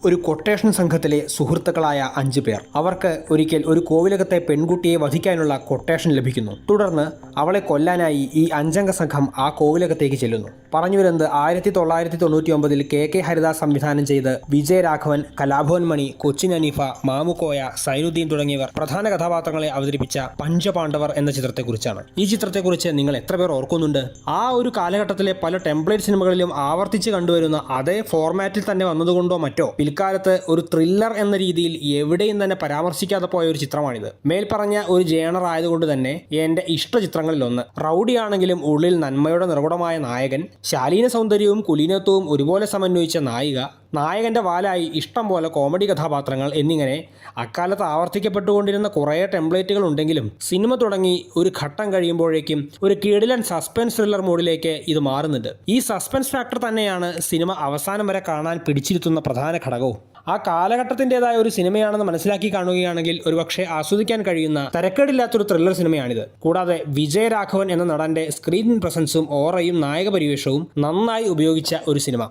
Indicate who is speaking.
Speaker 1: ഒരു കൊട്ടേഷൻ സംഘത്തിലെ സുഹൃത്തുക്കളായ 5 പേർ. അവർക്ക് ഒരിക്കൽ ഒരു കോവിലകത്തെ പെൺകുട്ടിയെ വധിക്കാനുള്ള കൊട്ടേഷൻ ലഭിക്കുന്നു. തുടർന്ന് അവളെ കൊല്ലാനായി ഈ 5 അംഗ സംഘം ആ കോവിലകത്തേക്ക് ചെല്ലുന്നു. പറഞ്ഞു വരുന്നത് 1999 കെ ഹരിദാസ് സംവിധാനം ചെയ്ത് വിജയരാഘവൻ, കലാഭവൻ മണി, കൊച്ചിൻ അനീഫ, മാമുക്കോയ, സൈനുദ്ദീൻ തുടങ്ങിയവർ പ്രധാന കഥാപാത്രങ്ങളെ അവതരിപ്പിച്ച പഞ്ചപാണ്ഡവർ എന്ന ചിത്രത്തെക്കുറിച്ചാണ്. ഈ ചിത്രത്തെക്കുറിച്ച് നിങ്ങൾ എത്ര പേർ ഓർക്കുന്നുണ്ട്? ആ ഒരു കാലഘട്ടത്തിലെ പല ടെംപ്ലേറ്റ് സിനിമകളിലും ആവർത്തിച്ച് കണ്ടുവരുന്ന അതേ ഫോർമാറ്റിൽ തന്നെ വന്നതുകൊണ്ടോ മറ്റോ പിൽക്കാലത്ത് ഒരു ത്രില്ലർ എന്ന രീതിയിൽ എവിടെയും തന്നെ പരാമർശിക്കാതെ പോയ ഒരു ചിത്രമാണിത്. മേൽപ്പറഞ്ഞ ഒരു ജേണർ ആയതുകൊണ്ട് തന്നെ എന്റെ ഇഷ്ട ചിത്രങ്ങളിലൊന്ന്. റൗഡിയാണെങ്കിലും ഉള്ളിൽ നന്മയുടെ നിറകുടമായ നായകൻ, ശാലീന സൗന്ദര്യവും കുലീനത്വവും ഒരുപോലെ സമന്വയിച്ച നായിക, നായകന്റെ വാലായി ഇഷ്ടം പോലെ കോമഡി കഥാപാത്രങ്ങൾ എന്നിങ്ങനെ അക്കാലത്ത് ആവർത്തിക്കപ്പെട്ടുകൊണ്ടിരുന്ന കുറേ ടെംപ്ലേറ്റുകൾ ഉണ്ടെങ്കിലും സിനിമ തുടങ്ങി ഒരു ഘട്ടം കഴിയുമ്പോഴേക്കും ഒരു കിടിലൻ സസ്പെൻസ് ത്രില്ലർ മോഡിലേക്ക് ഇത് മാറുന്നുണ്ട്. ഈ സസ്പെൻസ് ഫാക്ടർ തന്നെയാണ് സിനിമ അവസാനം വരെ കാണാൻ പിടിച്ചിരുത്തുന്ന പ്രധാന ഘടകവും. ആ കാലഘട്ടത്തിൻ്റെതായ ഒരു സിനിമയാണെന്ന് മനസ്സിലാക്കി കാണുകയാണെങ്കിൽ ഒരുപക്ഷെ ആസ്വദിക്കാൻ കഴിയുന്ന തരക്കേടില്ലാത്തൊരു ത്രില്ലർ സിനിമയാണിത്. കൂടാതെ വിജയരാഘവൻ എന്ന നടന്റെ സ്ക്രീൻ പ്രസൻസും ഓറയും നായക പരിവേഷവും നന്നായി ഉപയോഗിച്ച ഒരു സിനിമ.